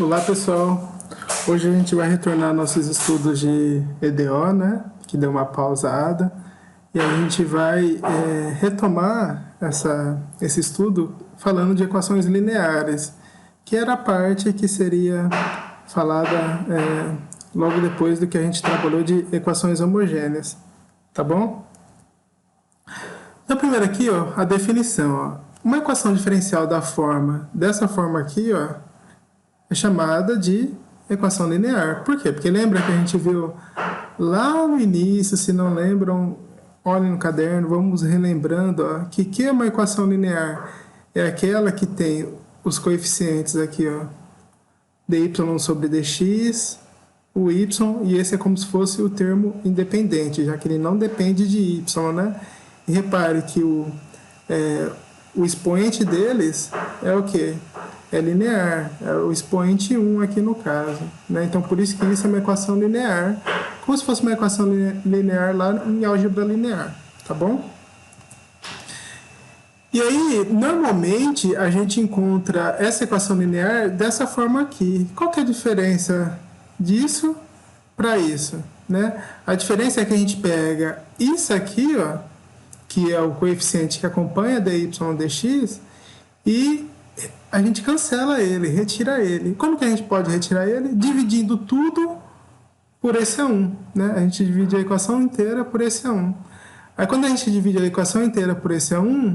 Olá pessoal, hoje a gente vai retornar nossos estudos de EDO, né? Que deu uma pausada e a gente vai retomar esse estudo falando de equações lineares, que era a parte que seria falada logo depois do que a gente trabalhou de equações homogêneas, tá bom? Então primeiro aqui, ó, a definição, ó. Uma equação diferencial dessa forma aqui, ó, é chamada de equação linear. Por quê? Porque lembra que a gente viu lá no início, se não lembram, olhem no caderno, vamos relembrando, ó, que é uma equação linear? É aquela que tem os coeficientes aqui, ó, dy sobre dx, o y, e esse é como se fosse o termo independente, já que ele não depende de y, né? E repare que o expoente deles é o quê? É linear, é o expoente 1 aqui no caso, né? Então, por isso que isso é uma equação linear, como se fosse uma equação linear lá em álgebra linear, tá bom? E aí, normalmente, a gente encontra essa equação linear dessa forma aqui. Qual que é a diferença disso para isso, né? A diferença é que a gente pega isso aqui, ó, que é o coeficiente que acompanha dy dx, e a gente cancela ele, retira ele. Como que a gente pode retirar ele? Dividindo tudo por esse A1, né? A gente divide a equação inteira por esse A1. Aí quando a gente divide a equação inteira por esse A1,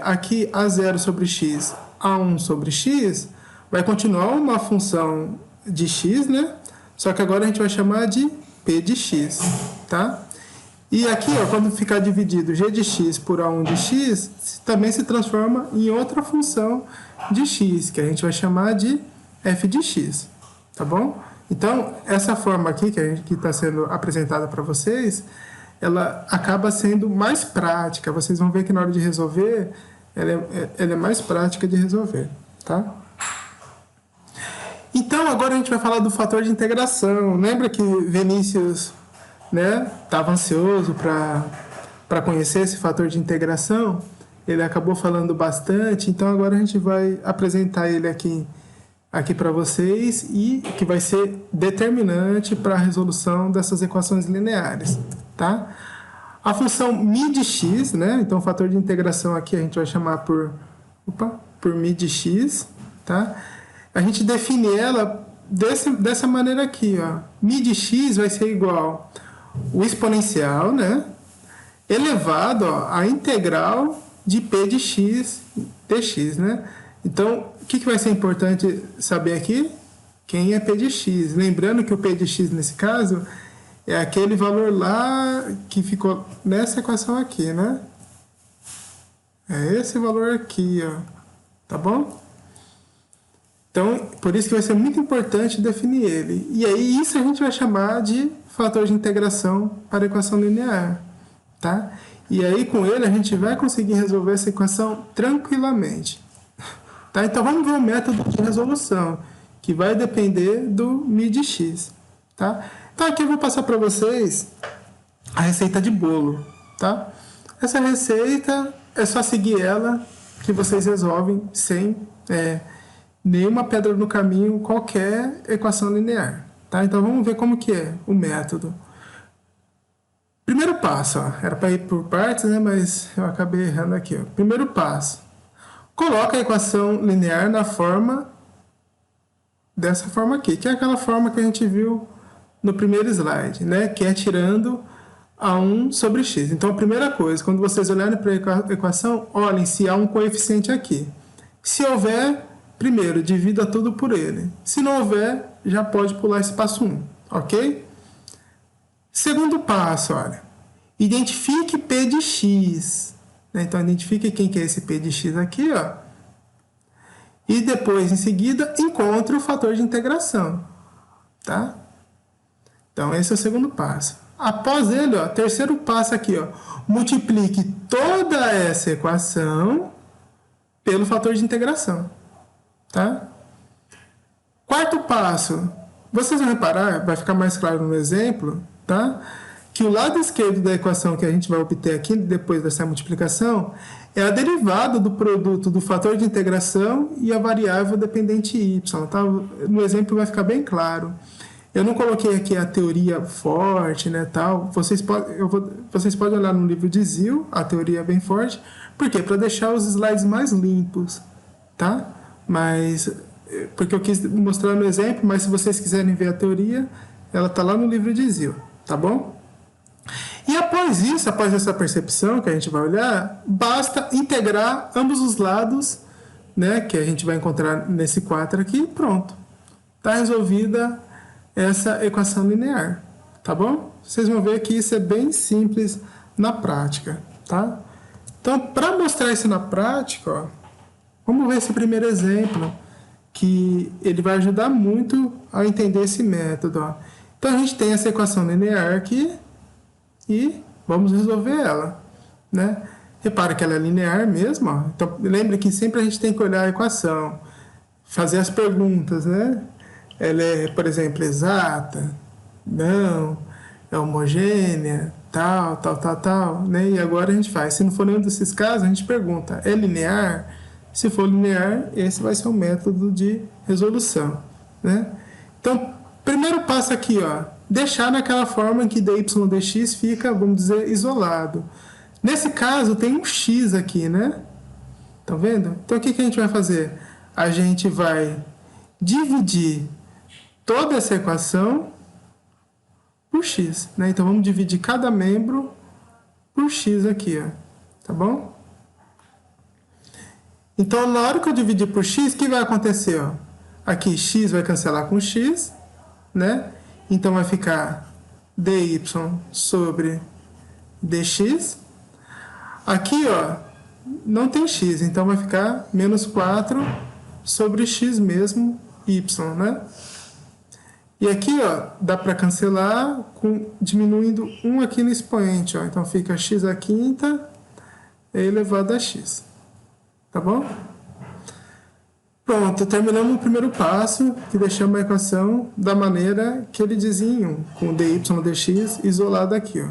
aqui A0 sobre x, A1 sobre x, vai continuar uma função de x, né? Só que agora a gente vai chamar de p de x, tá? E aqui, ó, quando ficar dividido g de x por a1 de x, também se transforma em outra função de x, que a gente vai chamar de f de x, tá bom? Então, essa forma aqui que está sendo apresentada para vocês, ela acaba sendo mais prática. Vocês vão ver que na hora de resolver, ela é mais prática de resolver, tá? Então, agora a gente vai falar do fator de integração. Lembra que Vinícius, né, estava ansioso para conhecer esse fator de integração? Ele acabou falando bastante, então agora a gente vai apresentar ele aqui para vocês, e que vai ser determinante para a resolução dessas equações lineares, tá? A função μ de x, né? Então o fator de integração aqui a gente vai chamar por μ de x, tá? A gente define ela dessa maneira aqui, ó. μ de x vai ser igual o exponencial, né, elevado, ó, à integral de p de x dx, né? Então, o que vai ser importante saber aqui? Quem é p de x. Lembrando que o p de x, nesse caso, é aquele valor lá que ficou nessa equação aqui, né? É esse valor aqui, ó. Tá bom? Então, por isso que vai ser muito importante definir ele. E aí, isso a gente vai chamar de fator de integração para a equação linear, tá? E aí, com ele, a gente vai conseguir resolver essa equação tranquilamente, tá? Então, vamos ver o método de resolução, que vai depender do μ de x, tá? Então, aqui eu vou passar para vocês a receita de bolo, tá? Essa receita, é só seguir ela, que vocês resolvem sem nenhuma pedra no caminho, qualquer equação linear, tá? Então, vamos ver como que é o método. Primeiro passo, ó, era para ir por partes, né? Mas eu acabei errando aqui, ó. Primeiro passo, coloca a equação linear na forma dessa forma aqui, que é aquela forma que a gente viu no primeiro slide, né? Que é tirando A1 sobre x. Então, a primeira coisa, quando vocês olharem para a equação, olhem se há um coeficiente aqui. Se houver, primeiro, divida tudo por ele. Se não houver, já pode pular esse passo 1, ok? Segundo passo, olha. Identifique P de x. Então, identifique quem que é esse P de x aqui, ó. E depois, em seguida, encontre o fator de integração, tá? Então, esse é o segundo passo. Após ele, ó, terceiro passo aqui, ó. Multiplique toda essa equação pelo fator de integração, tá? Quarto passo, vocês vão reparar, vai ficar mais claro no exemplo, tá? que o lado esquerdo da equação que a gente vai obter aqui, depois dessa multiplicação, é a derivada do produto do fator de integração e a variável dependente y. Tá? No exemplo vai ficar bem claro. Eu não coloquei aqui a teoria forte, né, tal. Vocês podem olhar no livro de Zil, a teoria é bem forte. Por quê? Para deixar os slides mais limpos, tá? Mas, porque eu quis mostrar no exemplo, mas se vocês quiserem ver a teoria, ela está lá no livro de Zil, tá bom? E após isso, após essa percepção que a gente vai olhar, basta integrar ambos os lados, né, que a gente vai encontrar nesse 4 aqui, e pronto. Está resolvida essa equação linear, tá bom? Vocês vão ver que isso é bem simples na prática, tá? Então, para mostrar isso na prática, ó, vamos ver esse primeiro exemplo, que ele vai ajudar muito a entender esse método, ó. Então, a gente tem essa equação linear aqui, e vamos resolver ela, né? Repara que ela é linear mesmo, ó. Então, lembre que sempre a gente tem que olhar a equação, fazer as perguntas, né? Ela é, por exemplo, exata? Não. É homogênea? Tal, né? E agora a gente faz. Se não for nenhum desses casos, a gente pergunta, é linear? Se for linear, esse vai ser o método de resolução, né? Então, primeiro passo aqui, ó, deixar naquela forma em que dy dx fica, vamos dizer, isolado. Nesse caso, tem um x aqui, né? Estão vendo? Então, o que a gente vai fazer? A gente vai dividir toda essa equação por x, né? Então, vamos dividir cada membro por x aqui, ó. Tá bom? Então, na hora que eu dividir por x, o que vai acontecer, ó? Aqui, x vai cancelar com x, né? Então, vai ficar dy sobre dx. Aqui, ó, não tem x, então vai ficar menos 4 sobre x mesmo, y, né? E aqui, ó, dá para cancelar diminuindo 1 aqui no expoente, ó. Então, fica x à quinta elevado a x. Tá bom? Pronto, terminamos o primeiro passo, que deixamos a equação da maneira que ele dizia em 1, com dy dx isolado aqui, ó.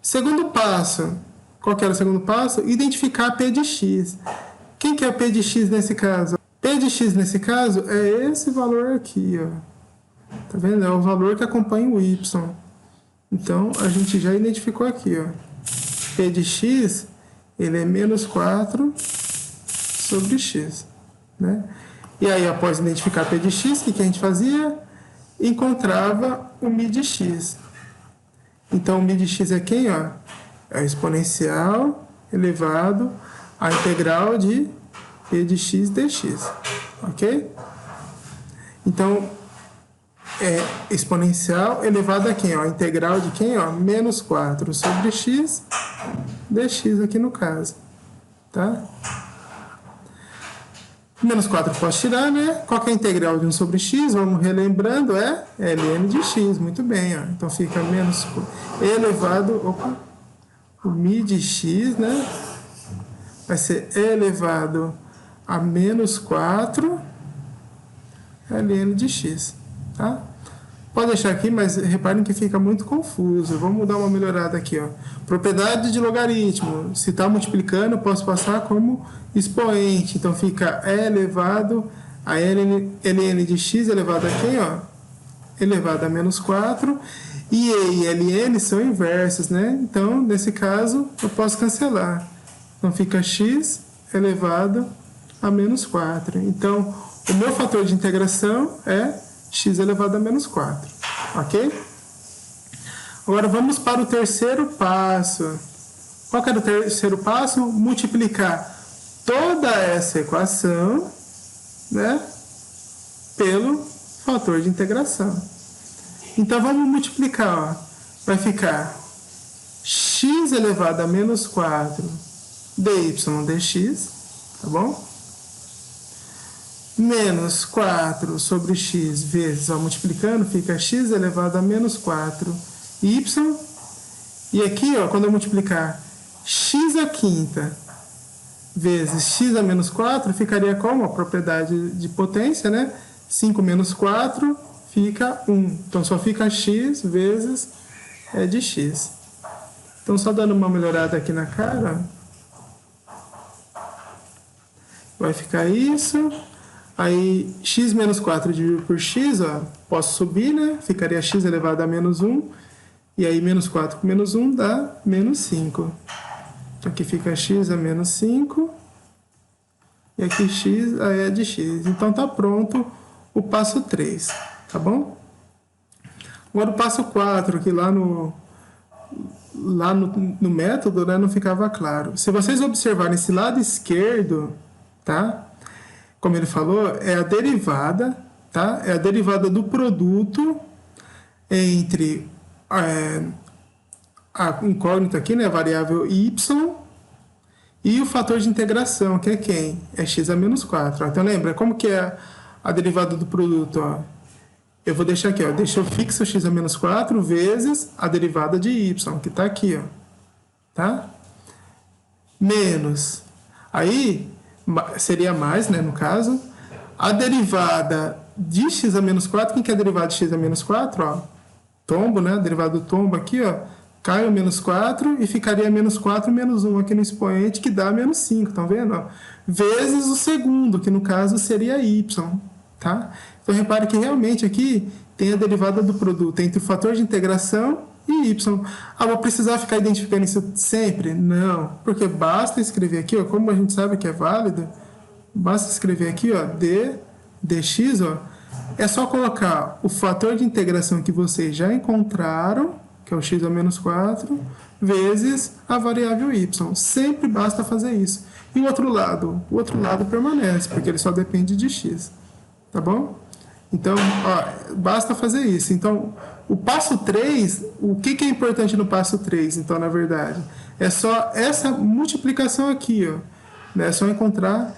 Segundo passo, qual que era o segundo passo? Identificar P de x. Quem que é P de x nesse caso? P de x nesse caso é esse valor aqui, ó. Tá vendo? É o valor que acompanha o y. Então, a gente já identificou aqui, ó. P de x, ele é menos 4 sobre x, né? E aí, após identificar P de x, o que a gente fazia? Encontrava o mi de x. Então, o mi de x é quem, ó? É o exponencial elevado à integral de P de x dx, ok? Então, é exponencial elevado a quem, ó? Integral de quem, ó? Menos 4 sobre x dx aqui no caso, tá? Menos 4 eu posso tirar, né? Qual que é a integral de 1 sobre x? Vamos relembrando, é ln de x. Muito bem, ó. Então fica menos elevado... Opa! O mi de x, né? Vai ser elevado a menos 4 ln de x, tá? Pode deixar aqui, mas reparem que fica muito confuso. Vamos dar uma melhorada aqui, ó. Propriedade de logaritmo. Se está multiplicando, eu posso passar como expoente. Então, fica e elevado a ln de x elevado a quem, ó? Elevado a menos 4. E e ln são inversos, né? Então, nesse caso, eu posso cancelar. Então, fica x elevado a menos 4. Então, o meu fator de integração é x elevado a menos 4, ok? Agora vamos para o terceiro passo. Qual que era o terceiro passo? Multiplicar toda essa equação, né, pelo fator de integração. Então vamos multiplicar, ó. Vai ficar x elevado a menos 4 dy dx, tá bom? Menos 4 sobre x vezes, ó, multiplicando, fica x elevado a menos 4y. E aqui, ó, quando eu multiplicar x à quinta vezes x a menos 4, ficaria como? A propriedade de potência, né? 5 menos 4 fica 1. Então, só fica x vezes é de x. Então, só dando uma melhorada aqui na cara, vai ficar isso. Aí, x menos 4 dividido por x, ó, posso subir, né? Ficaria x elevado a menos 1. E aí, menos 4 com menos 1 dá menos 5. Aqui fica x a menos 5. E aqui x é de x. Então, tá pronto o passo 3, tá bom? Agora o passo 4, que lá no método, né, não ficava claro. Se vocês observarem esse lado esquerdo, tá? Como ele falou, é a derivada, tá? É a derivada do produto entre a incógnita aqui, né, a variável y, e o fator de integração, que é quem? É x a menos 4. Ó. Então lembra, como que é a derivada do produto? Ó? Eu vou deixar aqui, ó, deixa eu fixo x a menos 4 vezes a derivada de y, que está aqui, ó, tá? Menos. Aí, seria mais, né, no caso, a derivada de x a menos 4, quem que é a derivada de x a menos 4? Ó, tombo, né, a derivada do tombo aqui, ó, cai o menos 4 e ficaria menos 4 menos 1 aqui no expoente, que dá menos 5, estão vendo? Ó? Vezes o segundo, que no caso seria y, tá? Então, repare que realmente aqui tem a derivada do produto entre o fator de integração e y. Ah, vou precisar ficar identificando isso sempre? Não, porque basta escrever aqui, ó, como a gente sabe que é válido, basta escrever aqui, ó, dx, ó, é só colocar o fator de integração que vocês já encontraram, que é o x a menos 4, vezes a variável y. Sempre basta fazer isso. E o outro lado permanece, porque ele só depende de x. Tá bom? Então, ó, basta fazer isso. Então, o passo 3, o que é importante no passo 3, então, na verdade? É só essa multiplicação aqui, ó. Né? É só encontrar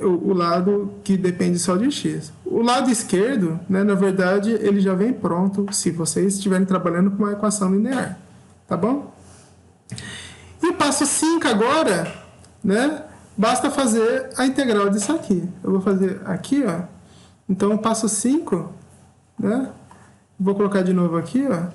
o lado que depende só de x. O lado esquerdo, né, na verdade, ele já vem pronto se vocês estiverem trabalhando com uma equação linear. Tá bom? E o passo 5 agora, né, basta fazer a integral disso aqui. Eu vou fazer aqui, ó. Então, o passo 5, né? Vou colocar de novo aqui, ó.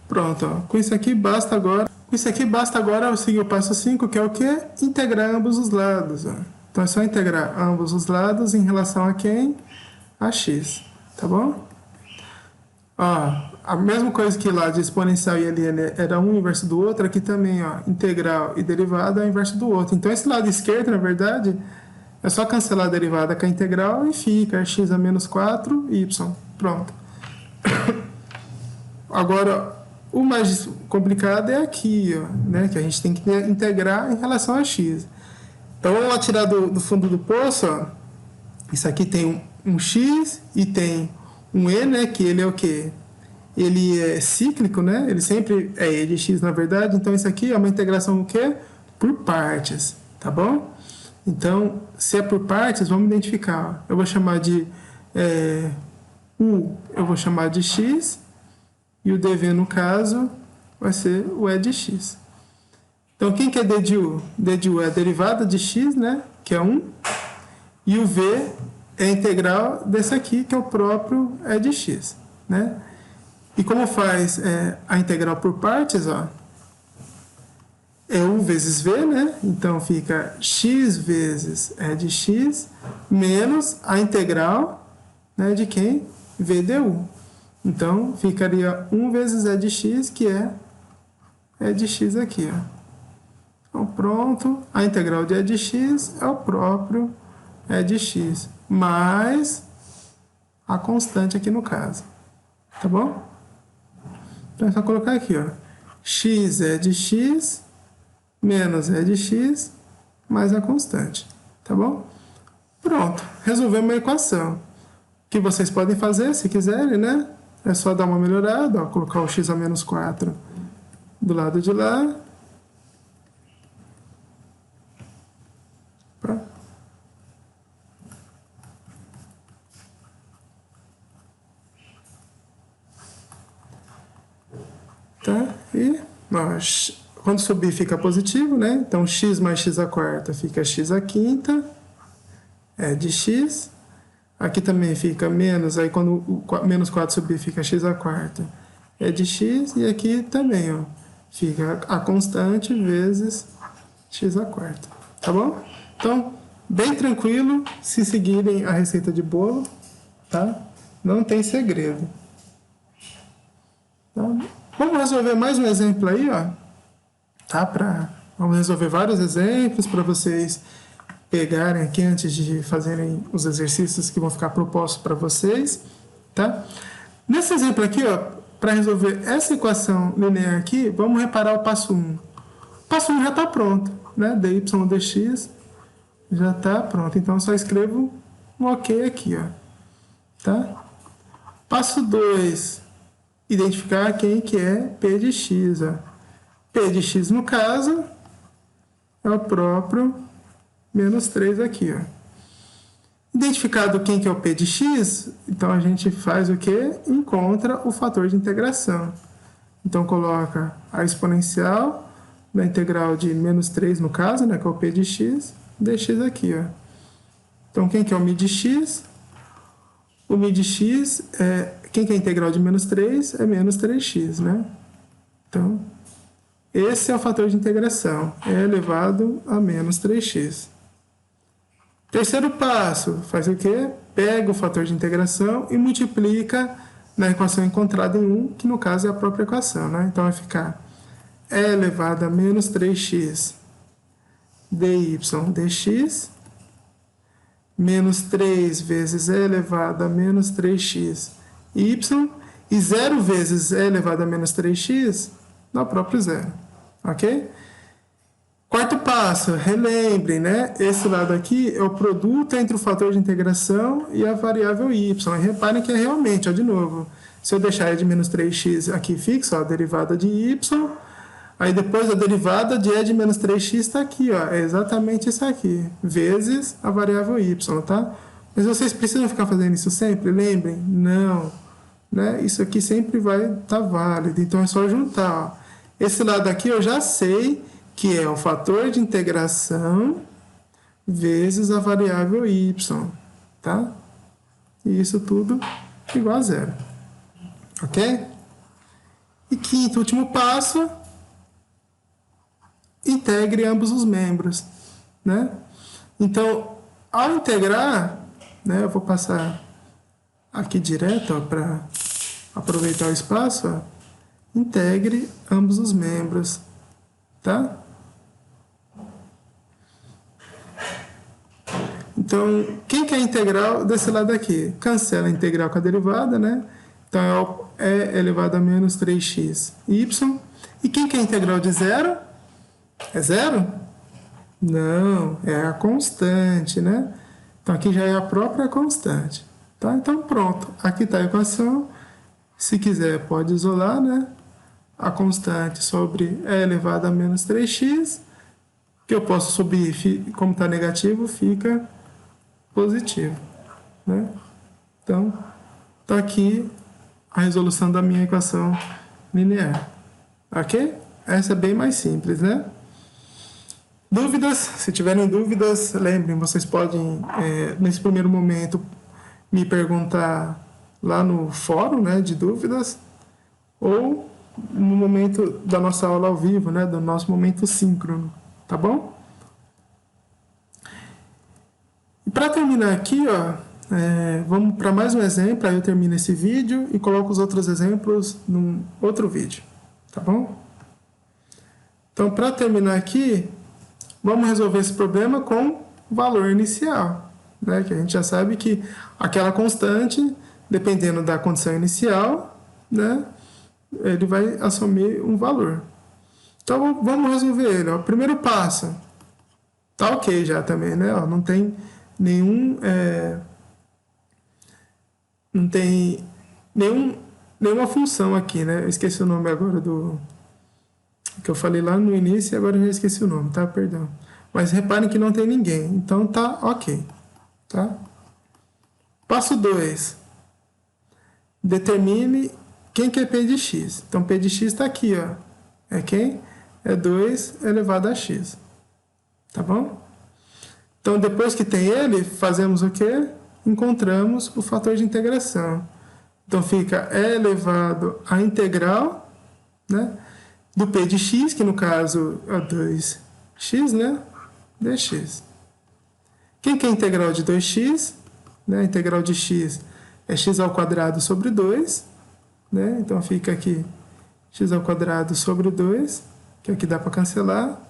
Pronto, ó. Com isso aqui basta agora eu seguir o passo 5, que é o quê? Integrar ambos os lados, ó. Então, é só integrar ambos os lados em relação a quem? A x, tá bom? Ó, a mesma coisa que lá de exponencial e ln era um inverso do outro, aqui também, ó, integral e derivada é o inverso do outro. Então, esse lado esquerdo, na verdade, é só cancelar a derivada com a integral e fica x a menos 4y. Pronto. Agora, o mais complicado é aqui, ó, né, que a gente tem que integrar em relação a x. Então, vamos lá tirar do fundo do poço, ó. Isso aqui tem um x e tem um e, né, que ele é o quê? Ele é cíclico, né? Ele sempre é e de x, na verdade. Então, isso aqui é uma integração o quê? Por partes, tá bom? Então, se é por partes, vamos identificar. Eu vou chamar de u, eu vou chamar de x, e o dv, no caso, vai ser o e de x. Então, quem que é d de u? D de u é a derivada de x, né? Que é 1. E o v é a integral desse aqui, que é o próprio e de x, né? E como faz a integral por partes, ó, é u vezes v, né? Então, fica x vezes e de x menos a integral, né, de quem? V du. Então, ficaria 1 vezes e de x, que é e de x aqui, ó. Então, pronto. A integral de e de x é o próprio e de x, mais a constante aqui no caso. Tá bom? Então, é só colocar aqui, ó. X é de x menos é de x mais a constante. Tá bom? Pronto. Resolvemos a equação. O que vocês podem fazer, se quiserem, né? É só dar uma melhorada, ó, colocar o x a menos 4 do lado de lá. Tá? E nós quando subir fica positivo, né? Então, x mais x à quarta fica x à quinta, é de x. Aqui também fica menos, aí quando o menos 4 subir fica x à quarta, é de x. E aqui também, ó, fica a constante vezes x à quarta, tá bom? Então, bem tranquilo, se seguirem a receita de bolo, tá? Não tem segredo. Então, vamos resolver mais um exemplo aí, ó. Tá? Vamos resolver vários exemplos para vocês pegarem aqui antes de fazerem os exercícios que vão ficar propostos para vocês, tá? Nesse exemplo aqui, ó, para resolver essa equação linear aqui, vamos reparar o passo 1. O passo 1 já está pronto, né? dy dx já está pronto. Então, eu só escrevo um ok aqui, ó. Tá? Passo 2, identificar quem que é p de x, ó. P de x, no caso, é o próprio menos 3 aqui, ó. Identificado quem que é o p de x, então a gente faz o quê? Encontra o fator de integração. Então, coloca a exponencial da integral de menos 3, no caso, né, que é o p de x, dx aqui, ó. Então, quem que é o mi de x? O mi de x, quem que é a integral de menos 3? É menos 3x, né? Então, esse é o fator de integração, é elevado a menos 3x. Terceiro passo, faz o quê? Pega o fator de integração e multiplica na equação encontrada em 1, que no caso é a própria equação, né? Então vai ficar e elevado a menos 3x dy dx, menos 3 vezes e elevado a menos 3x y, e 0 vezes e elevado a menos 3x dá o próprio zero, ok? Quarto passo, relembrem, né? Esse lado aqui é o produto entre o fator de integração e a variável y. E reparem que é realmente, ó, de novo, se eu deixar e de menos 3x aqui fixo, ó, a derivada de y, aí depois a derivada de e de menos 3x está aqui, ó, é exatamente isso aqui, vezes a variável y, tá? Mas vocês precisam ficar fazendo isso sempre? Lembrem? Não, né? Isso aqui sempre vai estar válido, então é só juntar, ó. Esse lado aqui eu já sei que é o fator de integração vezes a variável y, tá? E isso tudo igual a zero, ok? E quinto, último passo, integre ambos os membros, né? Então, ao integrar, né, eu vou passar aqui direto para aproveitar o espaço, ó, integre ambos os membros, tá? Então, quem que é a integral desse lado aqui? Cancela a integral com a derivada, né? Então, é elevado a menos 3x y. E quem que é a integral de zero? É zero? Não, é a constante, né? Então, aqui já é a própria constante. Tá? Então, pronto. Aqui está a equação. Se quiser, pode isolar, né? A constante sobre e elevado a menos 3x, que eu posso subir, como está negativo, fica positivo, né? Então, está aqui a resolução da minha equação linear, ok? Essa é bem mais simples, né? Dúvidas? Se tiverem dúvidas, lembrem, vocês podem, nesse primeiro momento, me perguntar lá no fórum, né, de dúvidas, ou no momento da nossa aula ao vivo, né, do nosso momento síncrono, tá bom? E para terminar aqui, ó, vamos para mais um exemplo, aí eu termino esse vídeo e coloco os outros exemplos num outro vídeo, tá bom? Então, para terminar aqui, vamos resolver esse problema com valor inicial, né, que a gente já sabe que aquela constante, dependendo da condição inicial, né, ele vai assumir um valor. Então, vamos resolver ele. Ó. Primeiro passo, tá ok já também, né? Ó, não tem nenhuma função aqui, né? Eu esqueci o nome agora do que eu falei lá no início e agora eu já esqueci o nome, tá? Perdão. Mas reparem que não tem ninguém, então tá ok, tá? Passo 2. Determine quem que é p de x. Então, p de x está aqui, ó. É quem? é 2 elevado a x. Tá bom? Então, depois que tem ele, fazemos o quê? Encontramos o fator de integração. Então, fica e elevado à integral, né, do p de x, que no caso é 2x, né, dx. Quem que é a integral de 2x? Né, a integral de x é x ao quadrado sobre 2. Né, então, fica aqui x ao quadrado sobre 2, que aqui dá para cancelar.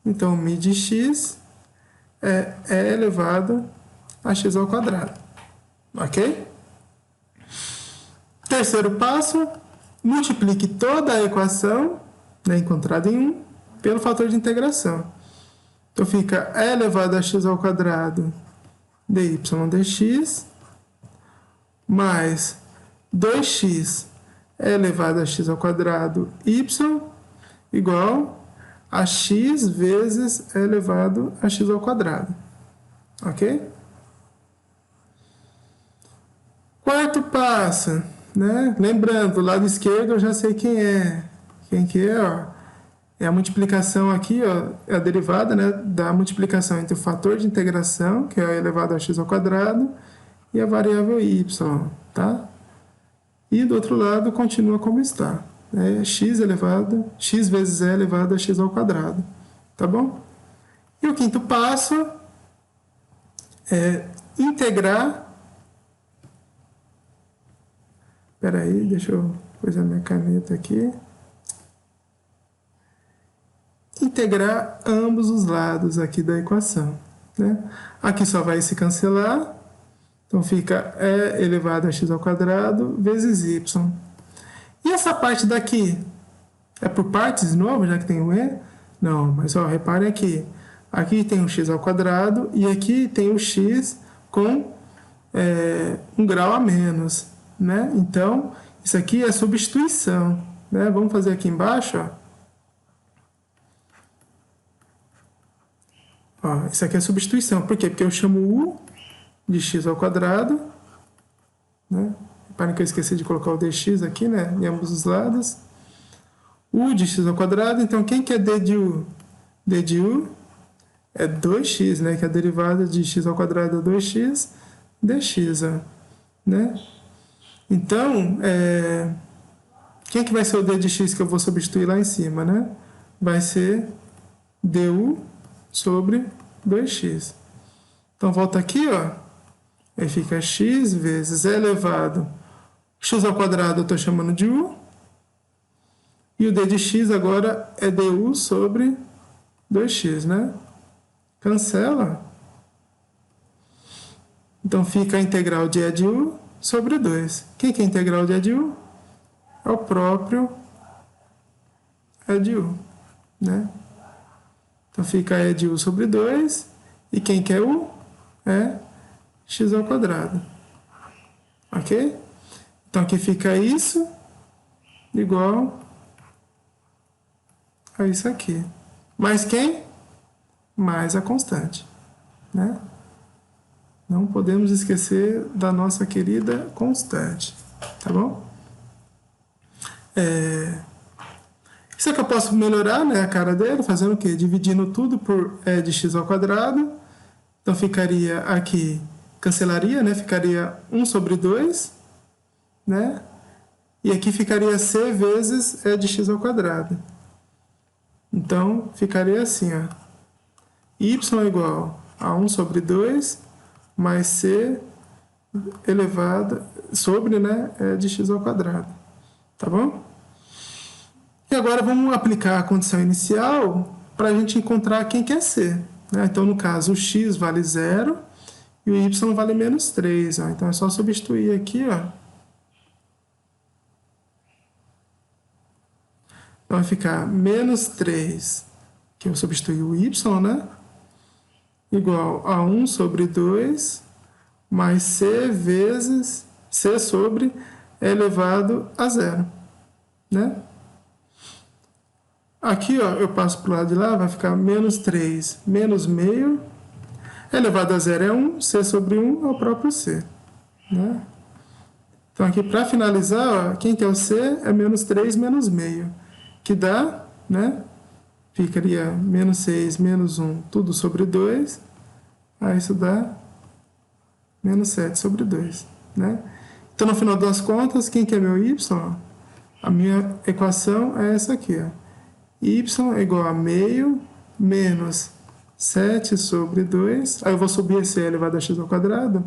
Então, μ de x é e elevado a x ao quadrado. Ok? Terceiro passo, multiplique toda a equação, né, encontrada em 1 pelo fator de integração. Então, fica e elevado a x ao quadrado dy dx mais 2x e elevado a x ao quadrado y igual a x vezes e elevado a x ao quadrado. Ok? Quarto passo, né? Lembrando, do lado esquerdo eu já sei quem é. Quem que é, ó? É a multiplicação aqui, ó, é a derivada, né, da multiplicação entre o fator de integração, que é e elevado a x ao quadrado, e a variável y, tá? E do outro lado continua como está. É x vezes e elevado a x ao quadrado. Tá bom? E o quinto passo é integrar. Espera aí, deixa eu pôr a minha caneta aqui. Integrar ambos os lados aqui da equação. Né? Aqui só vai se cancelar. Então fica e elevado a x ao quadrado vezes y. E essa parte daqui? É por partes de novo, já que tem o e? Não, mas ó, reparem aqui. Aqui tem o x ao quadrado e aqui tem o x com 1 grau a menos. Né? Então, isso aqui é substituição. Né? Vamos fazer aqui embaixo. Ó, isso aqui é substituição. Por quê? Porque eu chamo u de x ao quadrado. Né? Reparem que eu esqueci de colocar o dx aqui, né? Em ambos os lados. U de x ao quadrado. Então, quem que é d de u? D de u é 2x, né? Que a derivada de x ao quadrado é 2x dx. Ó, né? Então, quem que vai ser o d de x que eu vou substituir lá em cima, né? Vai ser du sobre 2x. Então, volta aqui, ó. Aí fica x vezes e elevado. X ao quadrado eu estou chamando de u. E o d de x agora é du sobre 2x, né? Cancela. Então, fica a integral de e de u sobre 2. Quem que é a integral de e de u? É o próprio e de u, né? Então, fica e de u sobre 2. E quem que é u? É x ao quadrado. Ok? Então, aqui fica isso igual a isso aqui. Mais quem? Mais a constante. Né? Não podemos esquecer da nossa querida constante. Tá bom? Isso aqui eu posso melhorar, né, a cara dele, fazendo o quê? Dividindo tudo por e de x ao quadrado. Então, ficaria aqui, cancelaria, né? Ficaria 1 sobre 2, né? E aqui ficaria c vezes e de x ao quadrado. Então, ficaria assim, ó. Y igual a 1 sobre 2 mais c elevado sobre, né, e de x ao quadrado. Tá bom? E agora vamos aplicar a condição inicial para a gente encontrar quem quer ser. Né? Então, no caso, o x vale 0 e o y vale menos 3. Ó. Então, é só substituir aqui. Ó. Então, vai ficar menos 3, que eu substituí o y, né? Igual a 1 sobre 2 mais c vezes c sobre e elevado a 0. Né? Aqui, ó, eu passo para o lado de lá, vai ficar menos 3 menos meio. Elevado a 0 é 1, c sobre 1 é o próprio c. Né? Então, aqui, para finalizar, ó, quem que é o c é menos 3 menos meio, que dá, né, ficaria menos 6 menos 1, tudo sobre 2. Aí isso dá menos 7 sobre 2, né? Então, no final das contas, quem que é meu y? A minha equação é essa aqui, ó. Y é igual a meio menos 7 sobre 2. Aí eu vou subir esse elevado a x ao quadrado.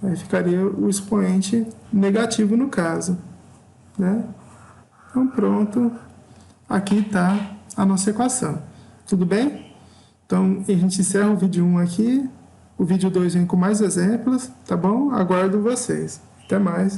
Aí ficaria o expoente negativo no caso, né? Então, pronto. Aqui está a nossa equação. Tudo bem? Então, a gente encerra o vídeo 1 aqui. O vídeo 2 vem com mais exemplos, tá bom? Aguardo vocês. Até mais.